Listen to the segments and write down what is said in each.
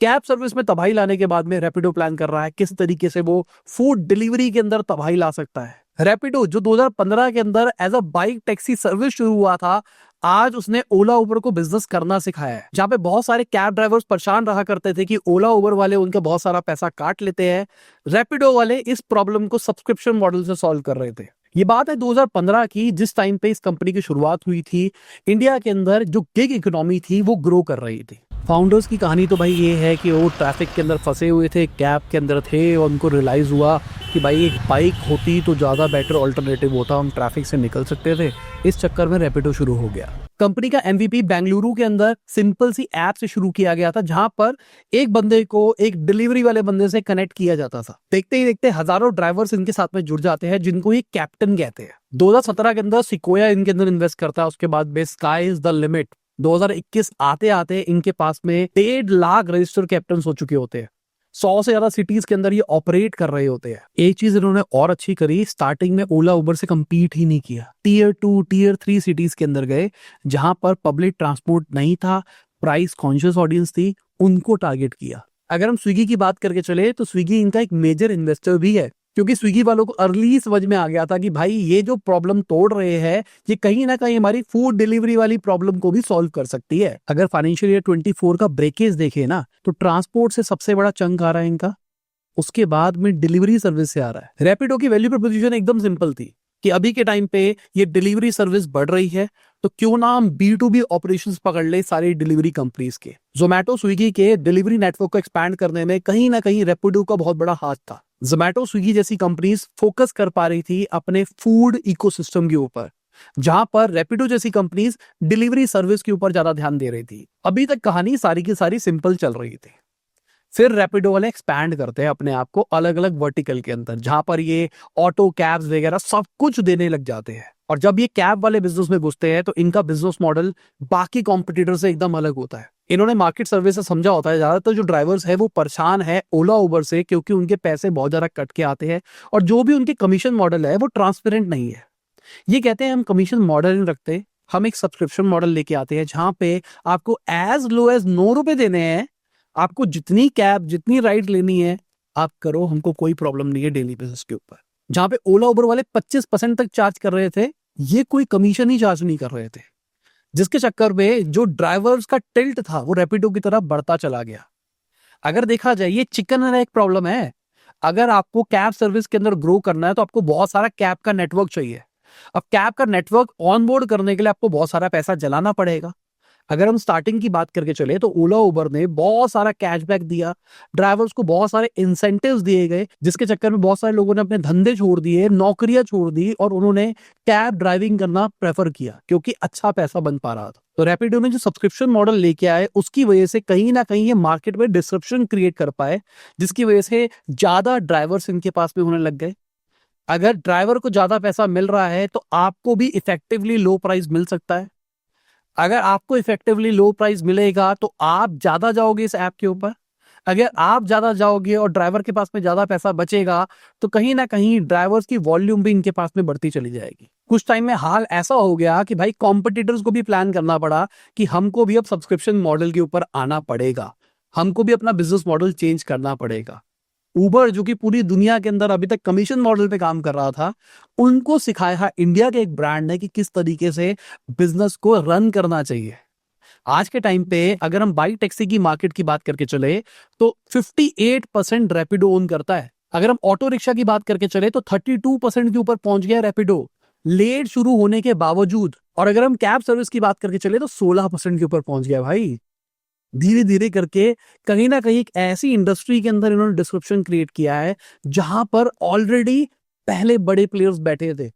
Cab service में तबाही लाने के बाद में रैपिडो प्लान कर रहा है किस तरीके से वो फूड डिलीवरी के अंदर तबाही ला सकता है। रैपिडो जो 2015 के अंदर as a bike taxi service शुरू हुआ था, आज उसने ओला उबर को बिजनेस करना सिखाया है। जहां पे बहुत सारे कैब ड्राइवर्स परेशान रहा करते थे कि ओला उबर वाले उनका बहुत सारा पैसा काट लेते हैं, रैपिडो वाले इस प्रॉब्लम को सब्सक्रिप्शन मॉडल से सॉल्व कर रहे थे। ये बात है 2015 की, जिस टाइम पे इस कंपनी की शुरुआत हुई थी। इंडिया के अंदर जो गिग इकोनॉमी थी वो ग्रो कर रही थी। फाउंडर्स की कहानी तो भाई ये है कि वो ट्रैफिक के अंदर फंसे हुए थे, कैब के अंदर थे और उनको रियलाइज़ हुआ कि भाई एक बाइक होती तो ज़्यादा बेटर ऑल्टरनेटिव होता, हम ट्रैफिक से निकल सकते थे। इस चक्कर में रैपिडो शुरू हो गया। कंपनी का एमवीपी बेंगलुरु के अंदर सिंपल सी ऐप से शुरू किया गया था, जहां पर एक बंदे को एक डिलीवरी वाले बंदे से कनेक्ट किया जाता था। देखते ही देखते हजारों ड्राइवर्स इनके साथ में जुड़ जाते हैं, जिनको ये कैप्टन कहते हैं। 2017 के अंदर सिकोया इनके अंदर इन्वेस्ट करता है। उसके बाद स्काई इज द लिमिट। 2021 आते आते इनके पास में 1.5 लाख रजिस्टर्ड कैप्टन हो चुके होते हैं। 100 से ज्यादा सिटीज के अंदर ये ऑपरेट कर रहे होते हैं। एक चीज इन्होंने और अच्छी करी, स्टार्टिंग में ओला उबर से कंपीट ही नहीं किया। टीयर 2 टीयर 3 सिटीज के अंदर गए, जहां पर पब्लिक ट्रांसपोर्ट नहीं था, प्राइस कॉन्शियस ऑडियंस थी, उनको टारगेट किया। अगर हम स्विगी की बात करके चले तो स्विगी इनका एक मेजर इन्वेस्टर भी है, क्योंकि स्विगी वालों को अर्ली समझ में आ गया था कि भाई ये जो प्रॉब्लम तोड़ रहे हैं, ये कहीं ना कहीं हमारी फूड डिलीवरी वाली प्रॉब्लम को भी सॉल्व कर सकती है। अगर फाइनेंशियल ईयर 24 का ब्रेकेज देखे ना, तो ट्रांसपोर्ट से सबसे बड़ा चंक आ रहा है इनका, उसके बाद में डिलीवरी सर्विस से आ रहा है। रैपिडो की वैल्यू प्रपोजिशन एकदम सिंपल थी कि अभी के टाइम पे ये डिलीवरी सर्विस बढ़ रही है, तो क्यों ना हम B2B ऑपरेशंस पकड़ ले सारी डिलीवरी कंपनीज के। जोमेटो स्विगी के डिलीवरी नेटवर्क को एक्सपैंड करने में कहीं ना कहीं रैपिडो का बहुत बड़ा हाथ था। जोमेटो स्विगी जैसी कंपनीज फोकस कर पा रही थी अपने फूड इकोसिस्टम के ऊपर, जहां पर रैपिडो जैसी कंपनीज डिलीवरी सर्विस के ऊपर ज्यादा ध्यान दे रही थी। अभी तक कहानी सारी की सारी सिंपल चल रही थी। फिर रैपिडो वाले एक्सपैंड करते हैं अपने आप को अलग अलग वर्टिकल के अंदर, जहां पर ये ऑटो कैब्स वगैरह सब कुछ देने लग जाते हैं। और जब ये कैब वाले बिजनेस में घुसते हैं तो इनका बिजनेस मॉडल बाकी कॉम्पिटिटर से एकदम अलग होता है। इन्होंने मार्केट सर्वे से समझा होता है ज्यादातर जो ड्राइवर्स है वो परेशान है ओला उबर से, क्योंकि उनके पैसे बहुत ज्यादा कट के आते हैं और जो भी उनके कमीशन मॉडल है वो ट्रांसपेरेंट नहीं है। ये कहते हैं हम कमीशन मॉडल नहीं रखते, हम एक सब्सक्रिप्शन मॉडल लेके आते हैं, जहां पे आपको एज लो एज 9 रुपए देने हैं। आपको जितनी कैब जितनी राइड लेनी है आप करो, हमको कोई प्रॉब्लम नहीं है डेली बेसिस के ऊपर। जहां पे ओला उबर वाले 25% तक चार्ज कर रहे थे, ये कोई कमीशन ही चार्ज नहीं कर रहे थे, जिसके चक्कर में जो ड्राइवर्स का टिल्ट था वो रैपिडो की तरफ बढ़ता चला गया। अगर देखा जाए ये चिकन एंड एग प्रॉब्लम है। अगर आपको कैब सर्विस के अंदर ग्रो करना है तो आपको बहुत सारा कैब का नेटवर्क चाहिए। अब कैब का नेटवर्क ऑनबोर्ड करने के लिए आपको बहुत सारा पैसा जलाना पड़ेगा। अगर हम स्टार्टिंग की बात करके चले तो ओला उबर ने बहुत सारा कैशबैक दिया, ड्राइवर्स को बहुत सारे इंसेंटिव्स दिए गए, जिसके चक्कर में बहुत सारे लोगों ने अपने धंधे छोड़ दिए, नौकरियां छोड़ दी और उन्होंने कैब ड्राइविंग करना प्रेफर किया, क्योंकि अच्छा पैसा बन पा रहा था। तो रैपिडो ने जो सब्सक्रिप्शन मॉडल लेके आए उसकी वजह से कहीं ना कहीं ये मार्केट में डिसरप्शन क्रिएट कर पाए, जिसकी वजह से ज्यादा ड्राइवर्स इनके पास में होने लग गए। अगर ड्राइवर को ज्यादा पैसा मिल रहा है तो आपको भी इफेक्टिवली लो प्राइस मिल सकता है। अगर आपको इफेक्टिवली लो प्राइस मिलेगा तो आप ज्यादा जाओगे इस ऐप के ऊपर। अगर आप ज्यादा जाओगे और ड्राइवर के पास में ज्यादा पैसा बचेगा तो कहीं ना कहीं ड्राइवर्स की वॉल्यूम भी इनके पास में बढ़ती चली जाएगी। कुछ टाइम में हाल ऐसा हो गया कि भाई कॉम्पिटिटर्स को भी प्लान करना पड़ा कि हमको भी अब सब्सक्रिप्शन मॉडल के ऊपर आना पड़ेगा, हमको भी अपना बिजनेस मॉडल चेंज करना पड़ेगा। उबर जो कि पूरी दुनिया के अंदर अभी तक कमीशन मॉडल पे काम कर रहा था, उनको सिखाया इंडिया के एक ब्रांड ने कि किस तरीके से बिजनेस को रन करना चाहिए। आज के टाइम पे अगर हम बाइक टैक्सी की मार्केट की बात करके चले तो 58% रैपिडो ओन करता है। अगर हम ऑटो रिक्शा की बात करके चले तो 32% के ऊपर पहुंच गया रैपिडो लेट शुरू होने के बावजूद। और अगर हम कैब सर्विस की बात करके चले तो 16% के ऊपर पहुंच गया भाई। धीरे धीरे करके कहीं ना कहीं एक ऐसी इंडस्ट्री के अंदर इन्होंने डिस्क्रिप्शन क्रिएट किया है जहां पर ऑलरेडी पहले बड़े प्लेयर्स बैठे थे।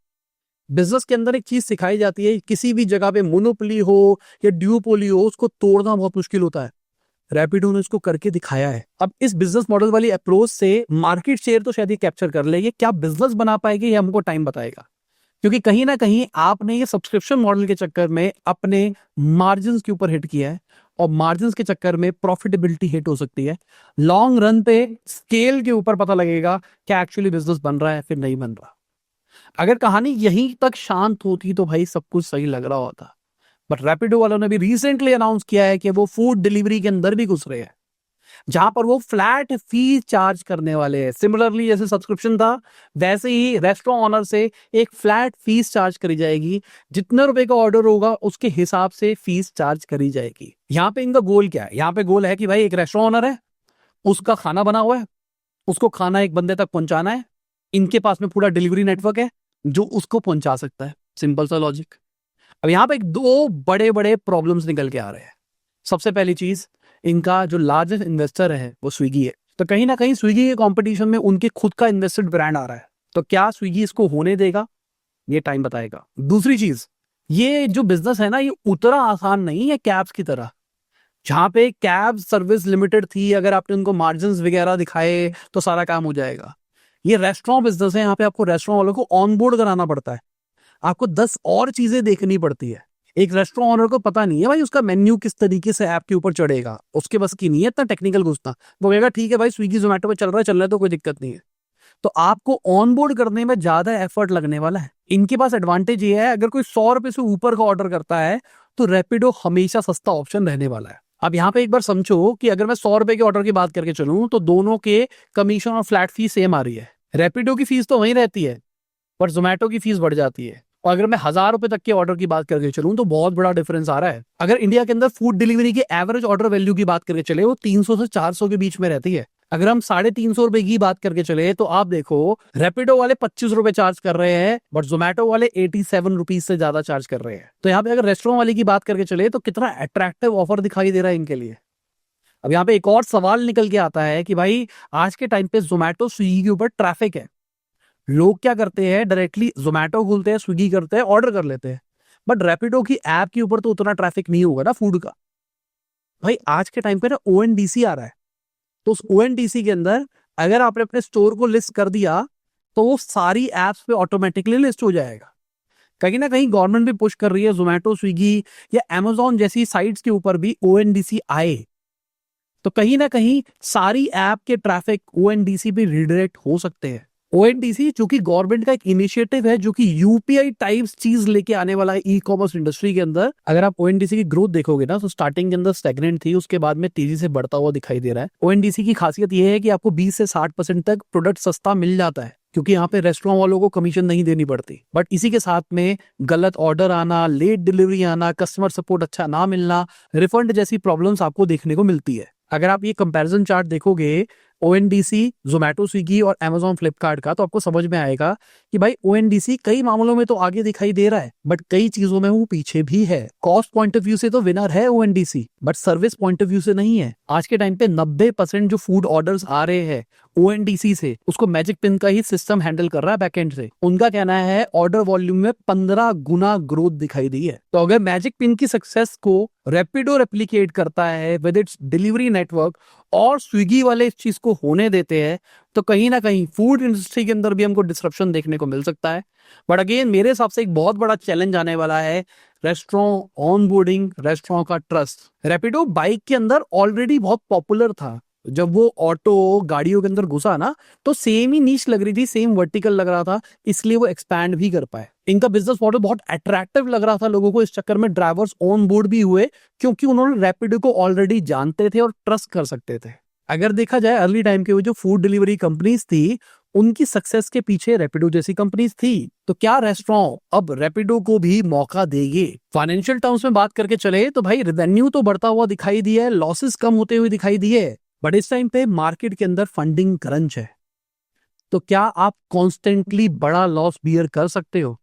बिजनेस के अंदर एक चीज सिखाई जाती है, किसी भी जगह पे मोनोपोली हो या ड्यूओपोली हो, उसको तोड़ना बहुत मुश्किल होता है। रैपिडो ने इसको करके दिखाया है। अब इस बिजनेस मॉडल वाली अप्रोच से मार्केट शेयर तो शायद ये कैप्चर कर लेंगे, क्या बिजनेस बना पाएंगे ये हमको टाइम बताएगा। क्योंकि कहीं ना कहीं आपने ये सब्सक्रिप्शन मॉडल के चक्कर में अपने मार्जिन के ऊपर हिट किया है और मार्जिन के चक्कर में प्रॉफिटेबिलिटी हिट हो सकती है। लॉन्ग रन पे स्केल के ऊपर पता लगेगा क्या एक्चुअली बिजनेस बन रहा है फिर नहीं बन रहा। अगर कहानी यहीं तक शांत होती तो भाई सब कुछ सही लग रहा होता, बट रैपिडो वालों ने भी रिसेंटली अनाउंस किया है कि वो फूड डिलीवरी के अंदर भी घुस रहे हैं। जहां पर वो फ्लैट फी चार्ज करने वाले हैं। सिमिलरली जैसे सब्सक्रिप्शन था, वैसे ही रेस्टोरेंट ऑनर से एक फ्लैट फीस चार्ज करी जाएगी। जितना रुपए का ऑर्डर होगा उसके हिसाब से फीस चार्ज करी जाएगी। यहाँ पे इनका गोल क्या है? यहाँ पे गोल है कि भाई एक रेस्टोरेंट ऑनर है, उसका खाना बना हुआ है, उसको खाना एक बंदे तक पहुंचाना है। इनके पास में पूरा डिलीवरी नेटवर्क है जो उसको पहुंचा सकता है। सिंपल सा लॉजिक। अब यहाँ पे दो बड़े बड़े प्रॉब्लम्स निकल के आ रहे हैं। सबसे पहली चीज, इनका जो लार्जेस्ट इन्वेस्टर है वो स्विगी है। तो कहीं ना कहीं स्विगी के कंपटीशन में उनके खुद का इन्वेस्टेड ब्रांड आ रहा है। तो क्या स्विगी इसको होने देगा? ये टाइम बताएगा। दूसरी चीज, ये जो बिजनेस है ना, ये उतना आसान नहीं है कैब्स की तरह। जहां पे कैब सर्विस लिमिटेड थी, अगर आपने उनको मार्जिन वगैरह दिखाए तो सारा काम हो जाएगा। ये रेस्टोरेंट बिजनेस है, यहाँ पे आपको रेस्टोरेंट वालों को ऑनबोर्ड कराना पड़ता है। आपको 10 और चीजें देखनी पड़ती है। एक रेस्टोरेंट ऑनर को पता नहीं है भाई उसका मेन्यू किस तरीके से ऐप के ऊपर चढ़ेगा, उसके बस की नहीं है इतना टेक्निकल घुसना। वो कहेगा ठीक है भाई स्विगी जोमेटो पे चल रहा है तो कोई दिक्कत नहीं है। तो आपको ऑनबोर्ड करने में ज्यादा एफर्ट लगने वाला है। इनके पास एडवांटेज ये है, अगर कोई 100 रुपए से ऊपर का ऑर्डर करता है तो रैपिडो हमेशा सस्ता ऑप्शन रहने वाला है। अब यहाँ पे एक बार समझो कि अगर मैं 100 रुपए के ऑर्डर की बात करके चलूं तो दोनों के कमीशन और फ्लैट फीस सेम आ रही है। रैपिडो की फीस तो वहीं रहती है, पर जोमेटो की फीस बढ़ जाती है। और अगर मैं 1000 रुपए तक के ऑर्डर की बात करके चलूं तो बहुत बड़ा डिफरेंस आ रहा है। अगर इंडिया के अंदर फूड डिलीवरी के एवरेज ऑर्डर वैल्यू की बात करके चले वो 300 से 400 के बीच में रहती है। अगर हम 350 रुपए की बात करके चले तो आप देखो रैपिडो वाले 25 रुपए चार्ज कर रहे हैं, बट जोमेटो वाले 87 रुपीज से ज्यादा चार्ज कर रहे हैं। तो यहाँ पे अगर रेस्टोरेंट वाले की बात करके चले तो कितना अट्रैक्टिव ऑफर दिखाई दे रहा है इनके लिए। अब यहाँ पे एक और सवाल निकल के आता है कि भाई आज के टाइम पे जोमेटो स्विगी के ऊपर ट्रैफिक है। लोग क्या करते हैं, डायरेक्टली जोमेटो खोलते हैं, स्विगी करते हैं, ऑर्डर कर लेते हैं। बट रैपिडो की ऐप के ऊपर तो उतना ट्रैफिक नहीं होगा ना फूड का। भाई आज के टाइम पे ना ओएनडीसी आ रहा है, तो उस ओएनडीसी के अंदर अगर आपने अपने स्टोर को लिस्ट कर दिया तो वो सारी एप्स पे ऑटोमेटिकली लिस्ट हो जाएगा। कहीं ना कहीं गवर्नमेंट भी पुश कर रही है जोमेटो स्विगी या अमेजोन जैसी साइट्स के ऊपर भी ओएनडीसी आए, तो कहीं ना कहीं सारी ऐप के ट्रैफिक ओएनडीसी पे रिडायरेक्ट हो सकते हैं। ओएनडीसी जो कि गवर्नमेंट का एक इनिशिएटिव है, जो कि यूपीआई टाइप्स चीज लेके आने वाला है ई कॉमर्स इंडस्ट्री के अंदर। अगर आप ओएनडीसी की ग्रोथ देखोगे ना तो स्टार्टिंग के अंदर स्टैग्नेंट थी, उसके बाद में तेजी से बढ़ता हुआ दिखाई दे रहा है। ओएनडीसी की खासियत यह है कि आपको 20 से 60% तक प्रोडक्ट सस्ता मिल जाता है, क्योंकि यहाँ पे रेस्टोरेंट वालों को कमीशन नहीं देनी पड़ती। बट इसी के साथ में गलत ऑर्डर आना, लेट डिलीवरी आना, कस्टमर सपोर्ट अच्छा ना मिलना, रिफंड जैसी प्रॉब्लम्स आपको देखने को मिलती है। अगर आप ये कंपैरिजन चार्ट देखोगे ओएनडीसी, जोमेटो, स्विगी और अमेजॉन फ्लिपकार्ट का, तो आपको समझ में आएगा कि भाई ओएनडीसी कई मामलों में तो आगे दिखाई दे रहा है, बट कई चीजों में वो पीछे भी है। कॉस्ट पॉइंट ऑफ व्यू से तो विनर है ONDC, but service point of view से नहीं है। आज के टाइम पे 90% जो फूड ऑर्डर्स आ रहे हैं ओएनडीसी से, उसको मैजिक पिन का ही सिस्टम हैंडल कर रहा है बैकएंड से। उनका कहना है ऑर्डर वॉल्यूम में 15 गुना ग्रोथ दिखाई दी है। तो अगर मैजिक पिन की सक्सेस को रैपिडो रेप्लिकेट करता है विद इट्स डिलीवरी नेटवर्क और स्विगी वाले इस चीज को होने देते हैं, तो कहीं ना कहीं फूड इंडस्ट्री के अंदर भी हमको डिस्रप्शन देखने को मिल सकता है। बट अगेन मेरे हिसाब से एक बहुत बड़ा चैलेंज आने वाला है रेस्टोरेंट ऑनबोर्डिंग, रेस्टोरेंट का ट्रस्ट। रैपिडो बाइक के अंदर ऑलरेडी बहुत पॉपुलर था। जब वो ऑटो गाड़ियों के अंदर घुसा ना तो सेम ही नीश लग रही थी, सेम वर्टिकल लग रहा था, इसलिए वो एक्सपैंड भी कर पाए। इनका बिजनेस मॉडल बहुत अट्रैक्टिव लग रहा था लोगों को, इस चक्कर में ड्राइवर्स ऑन बोर्ड भी हुए, क्योंकि उन्होंने रैपिडो को ऑलरेडी जानते थे और ट्रस्ट कर सकते थे। अगर देखा जाए अर्ली टाइम के वो जो फूड डिलीवरी कंपनीज थी, उनकी सक्सेस के पीछे रैपिडो जैसी कंपनीज थी। तो क्या रेस्टोरेंट अब रैपिडो को भी मौका देंगे? फाइनेंशियल टर्म्स में बात करके चले तो भाई रेवेन्यू तो बढ़ता हुआ दिखाई दिया है, लॉसेस कम होते हुए दिखाई दिए, बट इस टाइम पे मार्केट के अंदर फंडिंग क्रंच है। तो क्या आप कॉन्स्टेंटली बड़ा लॉस बियर कर सकते हो?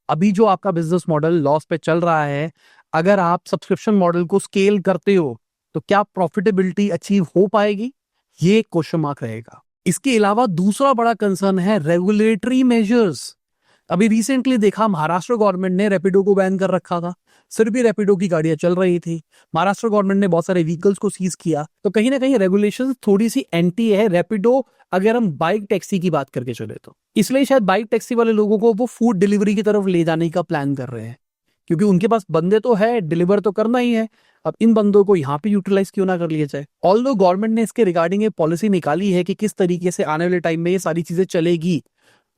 अभी जो आपका बिजनेस मॉडल लॉस पे चल रहा है, अगर आप सब्सक्रिप्शन मॉडल को स्केल करते हो तो क्या प्रॉफिटेबिलिटी अचीव हो पाएगी? ये क्वेश्चन मार्क रहेगा। इसके अलावा दूसरा बड़ा कंसर्न है रेगुलेटरी मेजर्स। अभी रिसेंटली देखा महाराष्ट्र गवर्नमेंट ने रैपिडो को बैन कर रखा था, फिर भी रैपिडो की गाड़ियां चल रही थी। महाराष्ट्र गवर्नमेंट ने बहुत सारे व्हीकल्स को सीज किया। तो कहीं ना कहीं रेगुलेशन थोड़ी सी एंटी है रैपिडो, अगर हम बाइक टैक्सी की बात करके चले तो। इसलिए शायद बाइक टैक्सी वाले लोगों को वो फूड डिलीवरी की तरफ ले जाने का प्लान कर रहे हैं, क्योंकि उनके पास बंदे तो है, डिलीवर तो करना ही है। अब इन बंदों को यहाँ पे यूटिलाइज क्यों ना कर लिया जाए। ऑल्दो गवर्नमेंट ने इसके रिगार्डिंग एक पॉलिसी निकाली है कि किस तरीके से आने वाले टाइम में ये सारी चीजें चलेगी।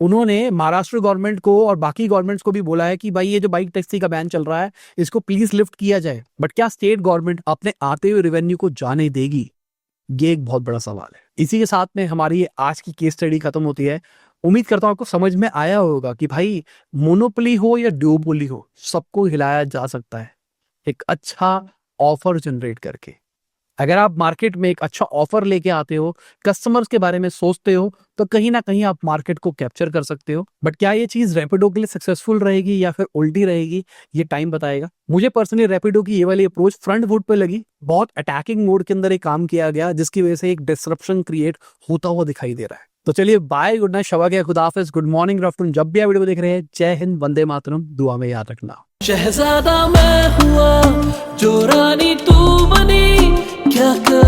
उन्होंने महाराष्ट्र गवर्नमेंट को और बाकी गवर्नमेंट्स को भी बोला है कि भाई ये जो बाइक टैक्सी का बैन चल रहा है इसको प्लीज लिफ्ट किया जाए। बट क्या स्टेट गवर्नमेंट अपने आते हुए रेवेन्यू को जाने देगी? ये एक बहुत बड़ा सवाल है। इसी के साथ में हमारी ये आज की केस स्टडी खत्म होती है। उम्मीद करता हूं आपको समझ में आया होगा कि भाई मोनोपोली हो या ड्यूओपोली हो, सबको हिलाया जा सकता है एक अच्छा ऑफर जनरेट करके। अगर आप मार्केट में एक अच्छा ऑफर लेके आते हो, कस्टमर्स के बारे में सोचते हो, तो कहीं ना कहीं आप मार्केट को कैप्चर कर सकते हो। बट क्या ये चीज रैपिडो के लिए सक्सेसफुल रहेगी या फिर उल्टी रहेगी, ये टाइम बताएगा। मुझे पर्सनली रैपिडो की ये वाली अप्रोच फ्रंट फुट पे लगी। बहुत अटैकिंग मोड के अंदर एक काम किया गया, जिसकी वजह से एक डिसरप्शन क्रिएट होता हुआ दिखाई दे रहा है। तो चलिए बाय, गुड नाइट, शबा के खुदा हाफिज, गुड मॉर्निंग, गुड आफ्टरनून, जब भी आप वीडियो देख रहे हैं। जय हिंद, वंदे मातरम, दुआ में याद रखना। शहजादा मैं हुआ जो रानी तू बनी, क्या कर